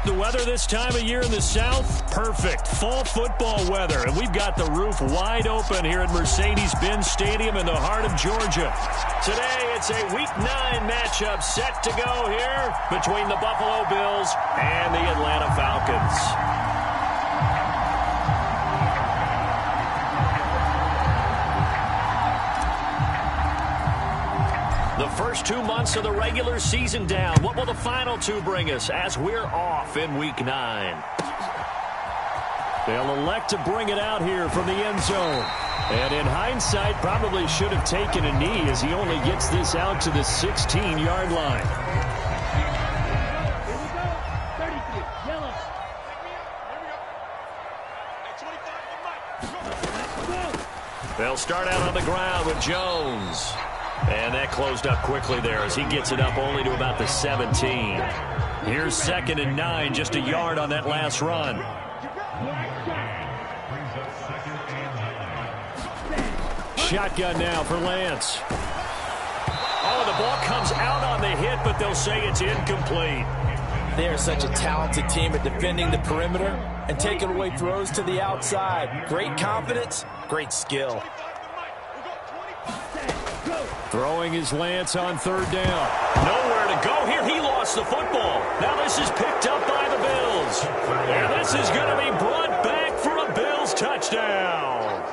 The weather this time of year in the South, perfect. Fall football weather, and we've got the roof wide open here at Mercedes-Benz Stadium in the heart of Georgia. Today, it's a Week 9 matchup set to go here between the Buffalo Bills and the Atlanta Falcons. The first 2 months of the regular season down. What will the final 2 bring us as we're off in Week 9? They'll elect to bring it out here from the end zone. And in hindsight, probably should have taken a knee as he only gets this out to the 16-yard line. They'll start out on the ground with Jones. And that closed up quickly there as he gets it up only to about the 17. Here's 2nd and 9, just a yard on that last run. Shotgun now for Lance. Oh, the ball comes out on the hit, but they'll say it's incomplete. They're such a talented team at defending the perimeter and taking away throws to the outside. Great confidence, great skill. Throwing his Lance on 3rd down. Nowhere to go here. He lost the football. Now this is picked up by the Bills. And this is going to be brought back for a Bills touchdown.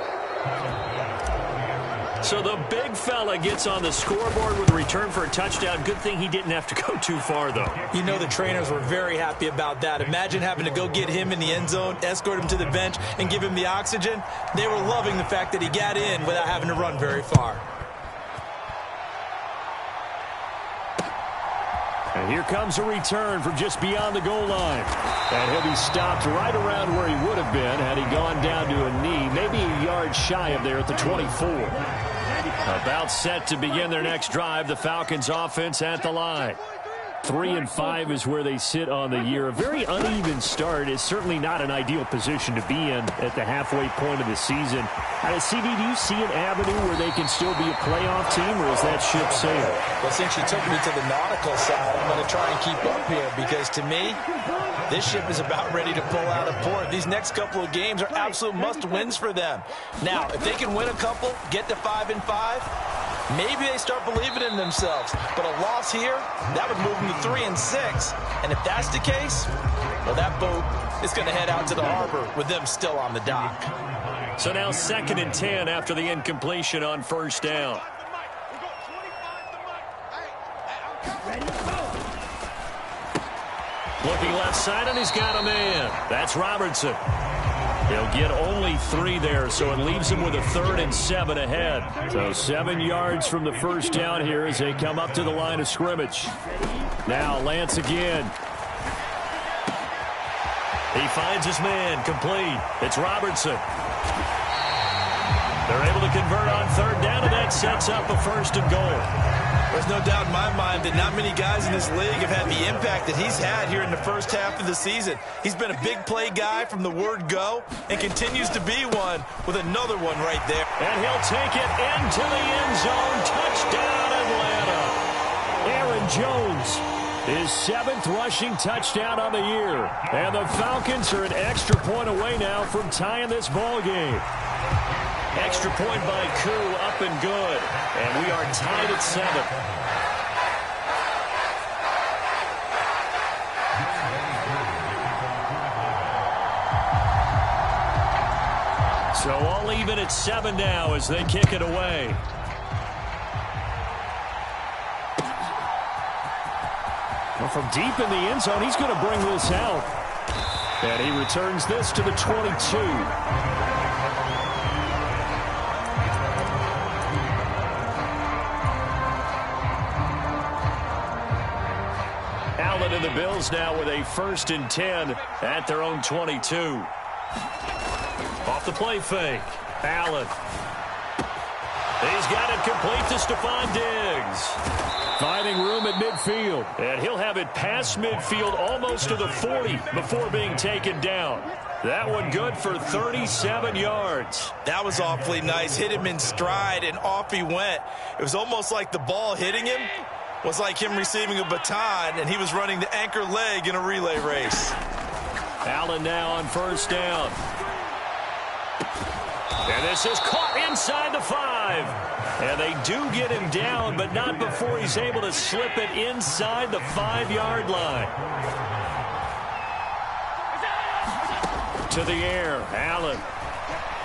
So the big fella gets on the scoreboard with a return for a touchdown. Good thing he didn't have to go too far, though. You know the trainers were very happy about that. Imagine having to go get him in the end zone, escort him to the bench, and give him the oxygen. They were loving the fact that he got in without having to run very far. And here comes a return from just beyond the goal line. And he'll be stopped right around where he would have been had he gone down to a knee, maybe a yard shy of there at the 24. About set to begin their next drive, the Falcons offense at the line. 3-5 is where they sit on the year. A very uneven start is certainly not an ideal position to be in at the halfway point of the season. CD, do you see an avenue where they can still be a playoff team, or is that ship sailed? Well, since you took me to the nautical side, I'm going to try and keep up here because, to me, this ship is about ready to pull out of port. These next couple of games are absolute must-wins for them. Now, if they can win a couple, get to 5-5, maybe they start believing in themselves. But a loss here, that would move them to 3-6. And if that's the case, well, that boat is going to head out to the harbor with them still on the dock. So now 2nd and 10 after the incompletion on 1st down. Looking left side, and he's got a man. That's Robertson. He'll get only 3 there, so it leaves him with a 3rd and 7 ahead. So 7 yards from the 1st down here as they come up to the line of scrimmage. Now Lance again. He finds his man, complete. It's Robertson. They're able to convert on 3rd down, and that sets up a 1st and goal. There's no doubt in my mind that not many guys in this league have had the impact that he's had here in the first half of the season. He's been a big play guy from the word go and continues to be one with another one right there. And he'll take it into the end zone. Touchdown, Atlanta. Aaron Jones, his 7th rushing touchdown on the year. And the Falcons are an extra point away now from tying this ball game. Extra point by Koo, up and good. And we are tied at 7. So all even at 7 now as they kick it away. Well, from deep in the end zone, he's going to bring this out. And he returns this to the 22. And the Bills now with a 1st and 10 at their own 22. Off the play fake. Allen. He's got it complete to Stephon Diggs. Finding room at midfield. And he'll have it past midfield almost to the 40 before being taken down. That one good for 37 yards. That was awfully nice. Hit him in stride, and off he went. It was almost like the ball hitting him was like him receiving a baton, and he was running the anchor leg in a relay race. Allen now on first down. And this is caught inside the 5. And they do get him down, but not before he's able to slip it inside the 5-yard line. To the air, Allen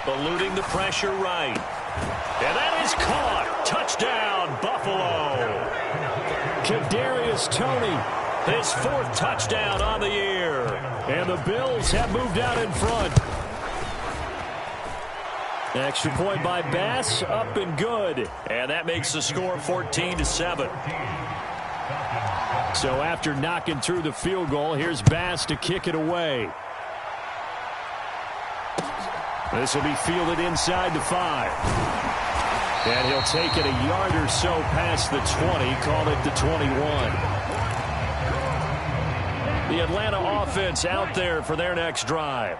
eluding the pressure right. And that is caught. Touchdown, Buffalo. Kadarius Toney, his 4th touchdown on the year. And the Bills have moved out in front. Extra point by Bass, up and good. And that makes the score 14-7. So after knocking through the field goal, here's Bass to kick it away. This will be fielded inside the 5. And he'll take it a yard or so past the 20, call it the 21. The Atlanta offense out there for their next drive.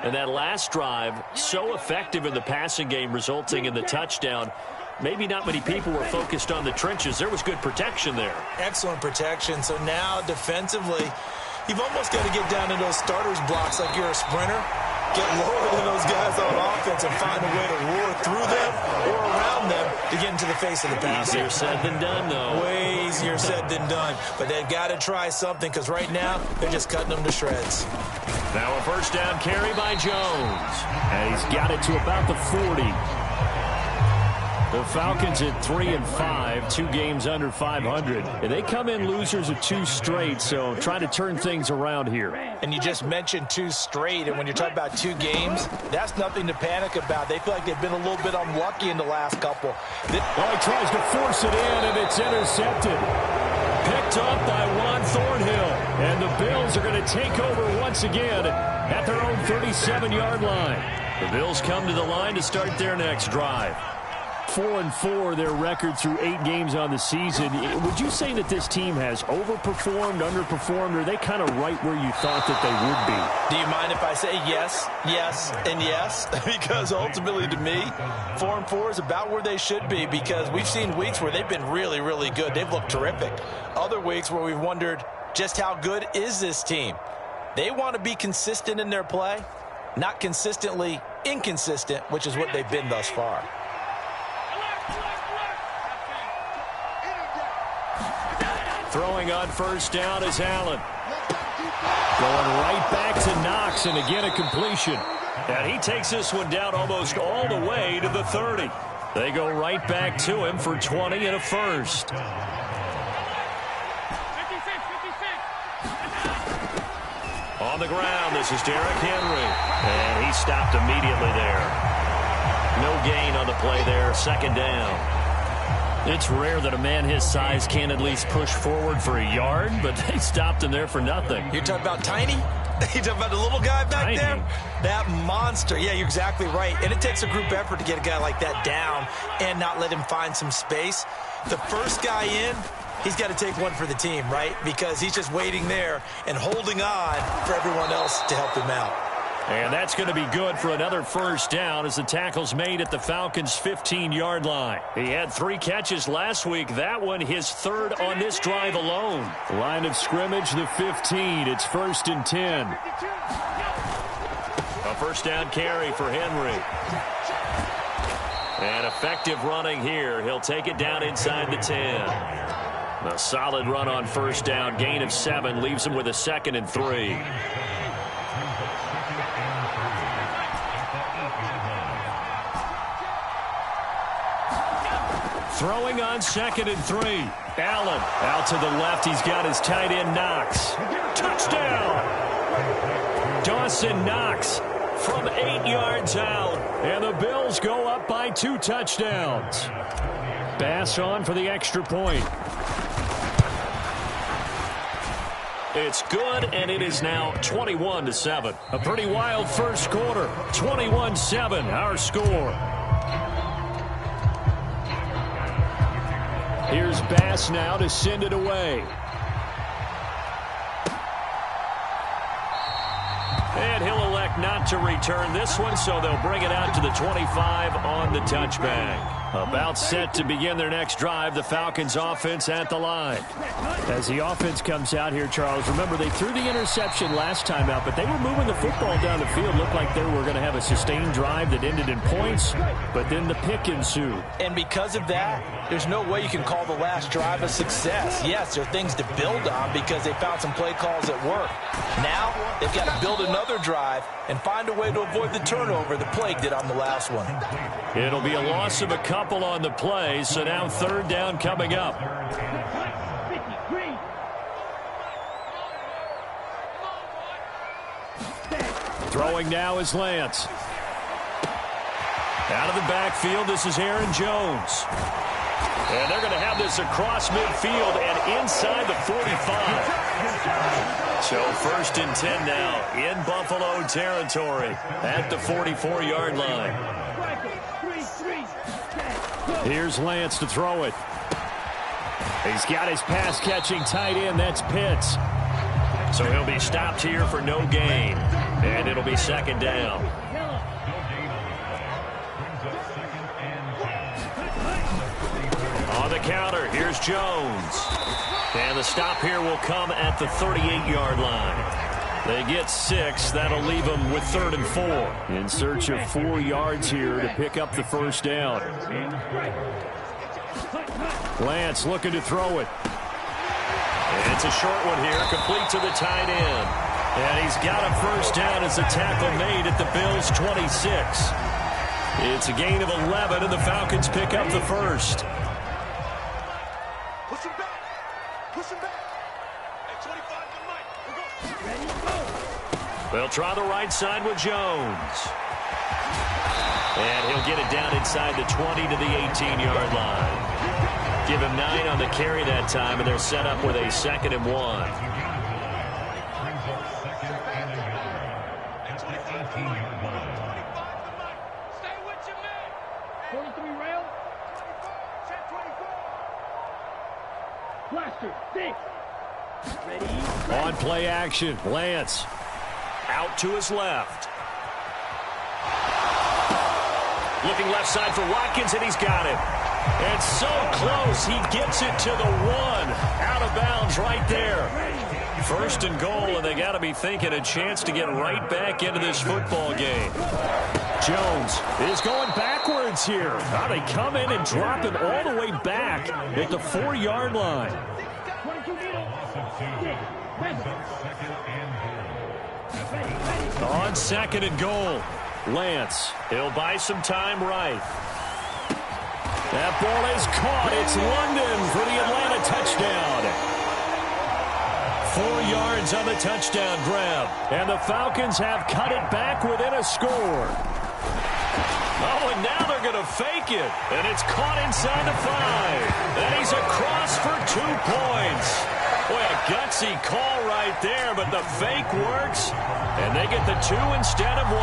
And that last drive, so effective in the passing game, resulting in the touchdown. Maybe not many people were focused on the trenches. There was good protection there. Excellent protection. So now defensively, you've almost got to get down to those starters blocks like you're a sprinter. Get lower than those guys on offense and find a way to roar through them or around them to get into the face of the passer. Easier said than done, though. Way easier said than done. But they've got to try something because right now they're just cutting them to shreds. Now a first down carry by Jones. And he's got it to about the 40. The Falcons at 3-5, 2 games under 500. And they come in losers of 2 straight, so trying to turn things around here. And you just mentioned 2 straight, and when you're talking about 2 games, that's nothing to panic about. They feel like they've been a little bit unlucky in the last couple. Oh, he tries to force it in, and it's intercepted. Picked up by Juan Thornhill. And the Bills are going to take over once again at their own 37-yard line. The Bills come to the line to start their next drive. 4-4 their record through 8 games on the season. Would you say that this team has overperformed, underperformed, or are they kind of right where you thought that they would be? Do you mind if I say yes, yes, and yes? Because ultimately to me, 4-4 is about where they should be because we've seen weeks where they've been really, really good. They've looked terrific. Other weeks where we've wondered just how good is this team? They want to be consistent in their play, not consistently inconsistent, which is what they've been thus far. Throwing on first down is Allen. Going right back to Knox, and again a completion. And he takes this one down almost all the way to the 30. They go right back to him for 20 and a first. On the ground, this is Derrick Henry. And he stopped immediately there. No gain on the play there, second down. It's rare that a man his size can't at least push forward for a yard, but they stopped him there for nothing. You're talking about tiny? You're talking about the little guy back Tiny. there? That monster. Yeah, you're exactly right. And it takes a group effort to get a guy like that down and not let him find some space. The first guy in, he's got to take one for the team, right? Because he's just waiting there and holding on for everyone else to help him out. And that's going to be good for another first down as the tackle's made at the Falcons' 15-yard line. He had 3 catches last week. That one his 3rd on this drive alone. Line of scrimmage, the 15. It's 1st and 10. A first down carry for Henry. And effective running here. He'll take it down inside the 10. A solid run on first down. Gain of 7 leaves him with a 2nd and 3. Throwing on 2nd and 3. Allen out to the left. He's got his tight end Knox. Touchdown! Dawson Knox from 8 yards out. And the Bills go up by 2 touchdowns. Bass on for the extra point. It's good, and it is now 21-7. A pretty wild first quarter. 21-7, our score. Here's Bass now to send it away. And he'll elect not to return this one, so they'll bring it out to the 25 on the touchback. About set to begin their next drive, the Falcons offense at the line. As the offense comes out here, Charles, remember they threw the interception last time out, but they were moving the football down the field. Looked like they were going to have a sustained drive that ended in points, but then the pick ensued. And because of that, there's no way you can call the last drive a success. Yes, there are things to build on because they found some play calls that work. Now, they've got to build another drive and find a way to avoid the turnover the Plague did on the last one. It'll be a loss of a couple on the play, so now third down coming up. Throwing now is Lance. Out of the backfield, this is Aaron Jones. And they're going to have this across midfield and inside the 45. So first and 10 now in Buffalo territory at the 44-yard line. Here's Lance to throw it. He's got his pass-catching tight end. That's Pitts. So he'll be stopped here for no gain. And it'll be second down. On the counter, here's Jones. And the stop here will come at the 38-yard line. They get 6. That'll leave them with 3rd and 4. In search of 4 yards here to pick up the first down. Lance looking to throw it. And it's a short one here, complete to the tight end. And he's got a first down as the tackle made at the Bills' 26. It's a gain of 11, and the Falcons pick up the first. Push him back. Push him back. At 25 to Mike. We're going. Ready, go. They'll try the right side with Jones. And he'll get it down inside the 20 to the 18-yard line. Give him 9 on the carry that time, and they're set up with a 2nd and 1. Stay with your man. 43 rail. Check 24. Blaster, 6. Ready. On play action, Lance out to his left. Looking left side for Watkins, and he's got it. And so close, he gets it to the 1. Out of bounds right there. First and goal, and they got to be thinking a chance to get right back into this football game. Jones is going backwards here. Now they come in and drop him all the way back at the 4-yard line. On 2nd and goal, Lance, he'll buy some time right. That ball is caught. It's London for the Atlanta touchdown. 4 yards on the touchdown grab. And the Falcons have cut it back within a score. Oh, and now they're going to fake it. And it's caught inside the 5. And he's across for 2 points. Boy, a gutsy call right there, but the fake works. And they get the 2 instead of 1.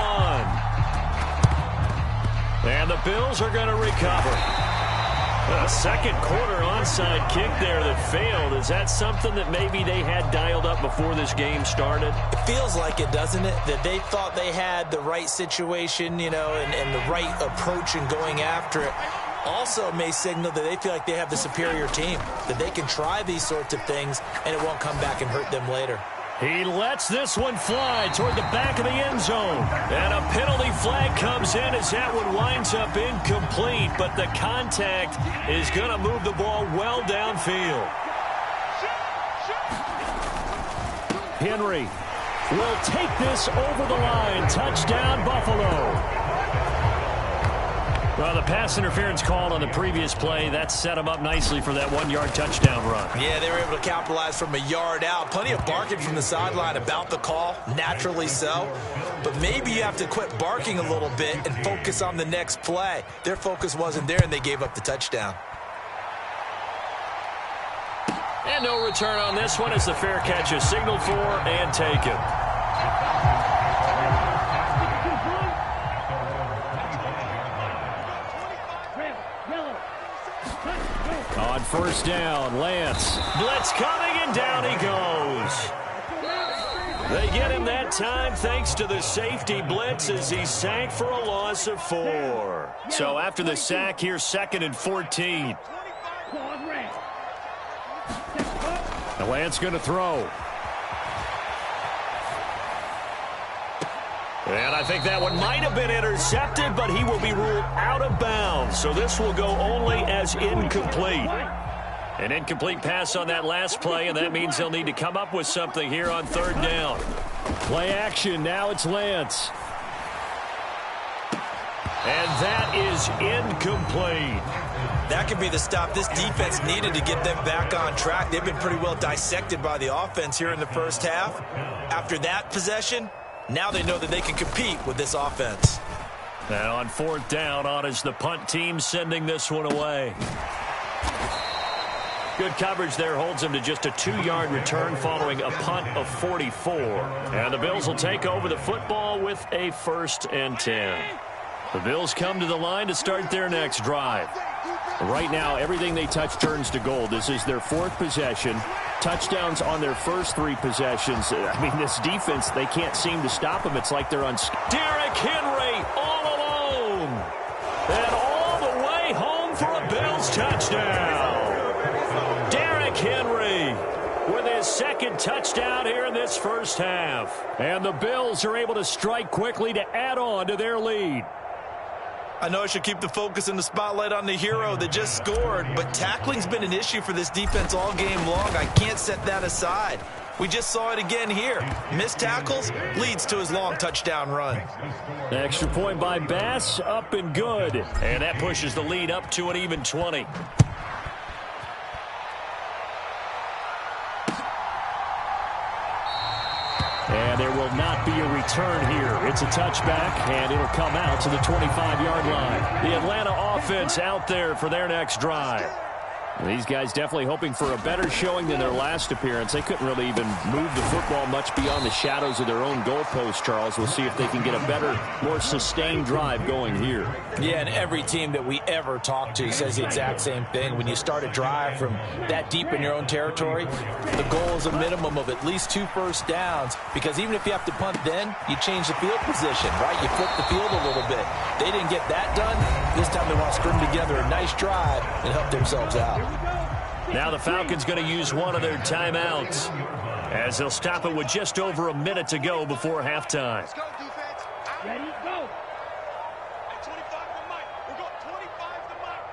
And the Bills are going to recover. A second quarter onside kick there that failed. Is that something that maybe they had dialed up before this game started? It feels like it, doesn't it? That they thought they had the right situation, you know, and the right approach in going after it. Also may signal that they feel like they have the superior team, that they can try these sorts of things and it won't come back and hurt them later. He lets this one fly toward the back of the end zone. And a penalty flag comes in as that one winds up incomplete. But the contact is going to move the ball well downfield. Henry will take this over the line. Touchdown, Buffalo. Well, the pass interference called on the previous play, that set him up nicely for that 1-yard touchdown run. Yeah, they were able to capitalize from a yard out. Plenty of barking from the sideline about the call, naturally so. But maybe you have to quit barking a little bit and focus on the next play. Their focus wasn't there, and they gave up the touchdown. And no return on this one as the fair catch is signaled for and taken. On first down, Lance. Blitz coming, and down he goes. They get him that time thanks to the safety blitz as he sacked for a loss of 4. So after the sack, here's 2nd and 14. The Lance going to throw. And I think that one might have been intercepted, but he will be ruled out of bounds. So this will go only as incomplete. An incomplete pass on that last play, and that means they'll need to come up with something here on 3rd down. Play action. Now it's Lance. And that is incomplete. That could be the stop this defense needed to get them back on track. They've been pretty well dissected by the offense here in the first half. After that possession, now they know that they can compete with this offense. And on 4th down, on is the punt team sending this one away. Good coverage there holds him to just a 2-yard return following a punt of 44. And the Bills will take over the football with a 1st and 10. The Bills come to the line to start their next drive. Right now, everything they touch turns to gold. This is their 4th possession. Touchdowns on their first 3 possessions. I mean, this defense, they can't seem to stop them. It's like they're on... Derrick Henry all alone. And all the way home for a Bills touchdown. Derrick Henry with his 2nd touchdown here in this first half. And the Bills are able to strike quickly to add on to their lead. I know I should keep the focus and the spotlight on the hero that just scored, but tackling's been an issue for this defense all game long. I can't set that aside. We just saw it again here. Missed tackles leads to his long touchdown run. The extra point by Bass, up and good. And that pushes the lead up to an even 20. And there will not be a return here. It's a touchback, and it'll come out to the 25-yard line. The Atlanta offense out there for their next drive. These guys definitely hoping for a better showing than their last appearance. They couldn't really even move the football much beyond the shadows of their own goalpost, Charles. We'll see if they can get a better, more sustained drive going here. Yeah, and every team that we ever talk to says the exact same thing. When you start a drive from that deep in your own territory, the goal is a minimum of at least 2 first downs, because even if you have to punt then, you change the field position, right? You flip the field a little bit. They didn't get that done. This time they want to string together a nice drive and help themselves out. Now the Falcons going to use one of their timeouts as they'll stop it with just over a minute to go before halftime. Let's go, defense. Ready, go. Hey, 25 to Mike. We're going 25 to Mike.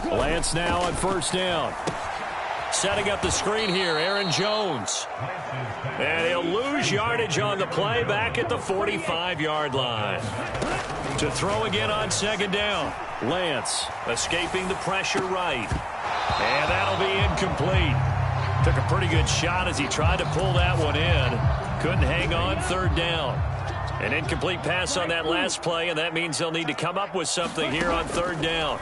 On the Lance now on 1st down. Setting up the screen here, Aaron Jones. And he'll lose yardage on the play back at the 45-yard line. To throw again on 2nd down. Lance escaping the pressure right. And that'll be incomplete. Took a pretty good shot as he tried to pull that one in. Couldn't hang on 3rd down. An incomplete pass on that last play, and that means they'll need to come up with something here on 3rd down.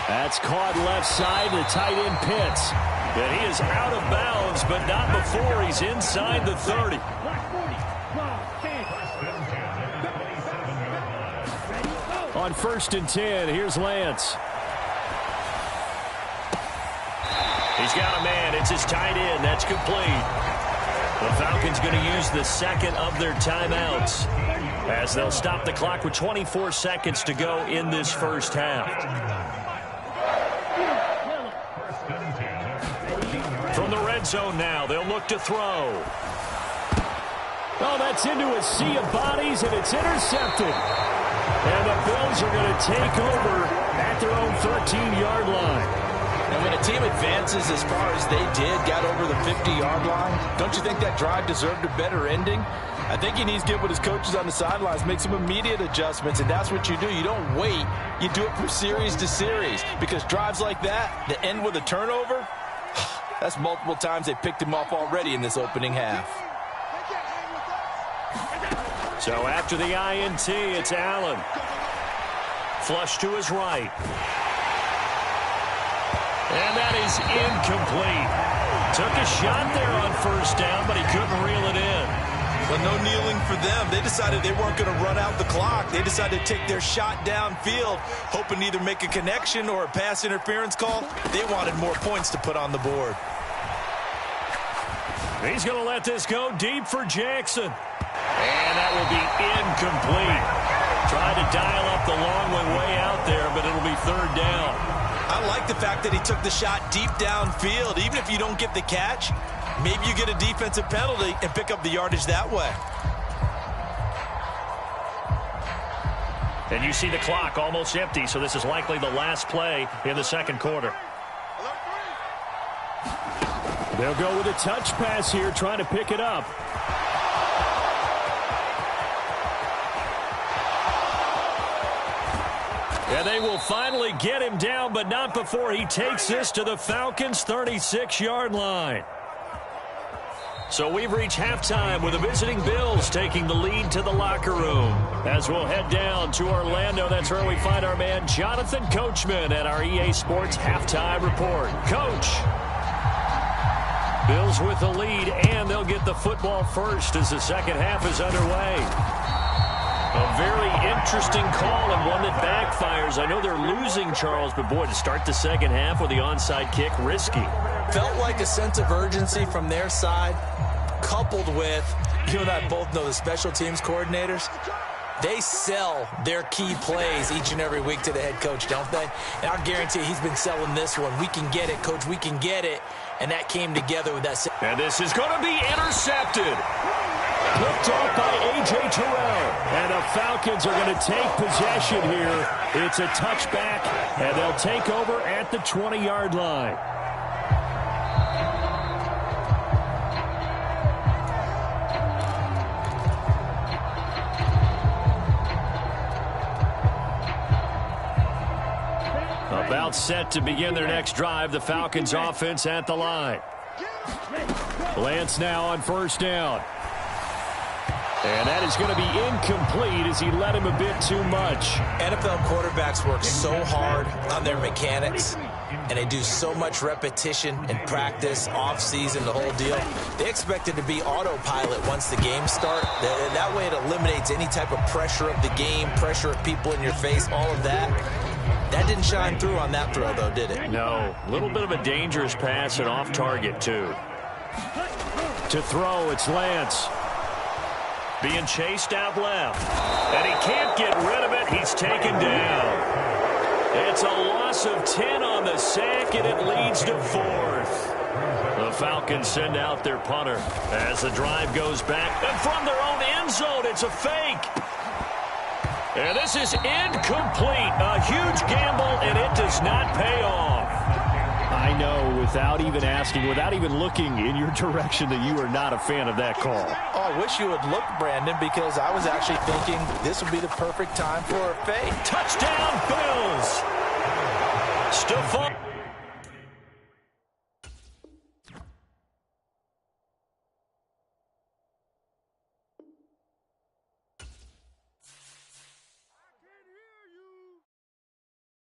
That's caught left side to tight end Pitts. And he is out of bounds, but not before he's inside the 30. On 1st and 10, here's Lance. He's got a man. It's his tight end. That's complete. The Falcons going to use the 2nd of their timeouts as they'll stop the clock with 24 seconds to go in this first half. From the red zone now, they'll look to throw. Oh, that's into a sea of bodies, and it's intercepted. And the Bills are going to take over at their own 13-yard line. And when a team advances as far as they did, got over the 50-yard line, don't you think that drive deserved a better ending? I think he needs to get with his coaches on the sidelines, make some immediate adjustments, and that's what you do. You don't wait. You do it from series to series, because drives like that end with a turnover, that's multiple times they picked him off already in this opening half. So after the INT, it's Allen. Flush to his right. And that is incomplete. Took a shot there on 1st down, but he couldn't reel it in. Well, no kneeling for them. They decided they weren't going to run out the clock. They decided to take their shot downfield, hoping to either make a connection or a pass interference call. They wanted more points to put on the board. He's going to let this go deep for Jackson. And that will be incomplete. Trying to dial up the long one way out there, but it'll be third down. I like the fact that he took the shot deep downfield. Even if you don't get the catch, maybe you get a defensive penalty and pick up the yardage that way. And you see the clock almost empty, so this is likely the last play in the second quarter. They'll go with a touch pass here, trying to pick it up. And they will finally get him down, but not before he takes this to the Falcons' 36-yard line. So we've reached halftime with the visiting Bills taking the lead to the locker room. As we'll head down to Orlando, that's where we find our man Jonathan Coachman at our EA Sports Halftime Report. Coach. Bills with the lead, and they'll get the football first as the second half is underway. A very interesting call and one that backfires. I know they're losing, Charles, but boy, to start the second half with the onside kick, risky. Felt like a sense of urgency from their side, coupled with, you and I both know the special teams coordinators, they sell their key plays each and every week to the head coach, don't they? And I guarantee he's been selling this one. We can get it, coach, we can get it. And that came together with that. And this is going to be intercepted. Picked off by A.J. Terrell. And the Falcons are going to take possession here. It's a touchback, and they'll take over at the 20-yard line. About set to begin their next drive, the Falcons offense at the line. Lance now on first down. And that is going to be incomplete as he led him a bit too much. NFL quarterbacks work so hard on their mechanics, and they do so much repetition and practice, off-season, the whole deal. They expect it to be autopilot once the games start. That way it eliminates any type of pressure of the game, pressure of people in your face, all of that. That didn't shine through on that throw, though, did it? No. A little bit of a dangerous pass and off target, too. To throw, it's Lance. Being chased out left. And he can't get rid of it. He's taken down. It's a loss of 10 on the sack, and it leads to fourth. The Falcons send out their punter as the drive goes back. And from their own end zone, it's a fake. And this is incomplete. A huge gamble, and it does not pay off. I know, without even asking, without even looking in your direction, that you are not a fan of that call. Oh, I wish you would look, Brandon, because I was actually thinking this would be the perfect time for a fake. Touchdown, Bills! Stephon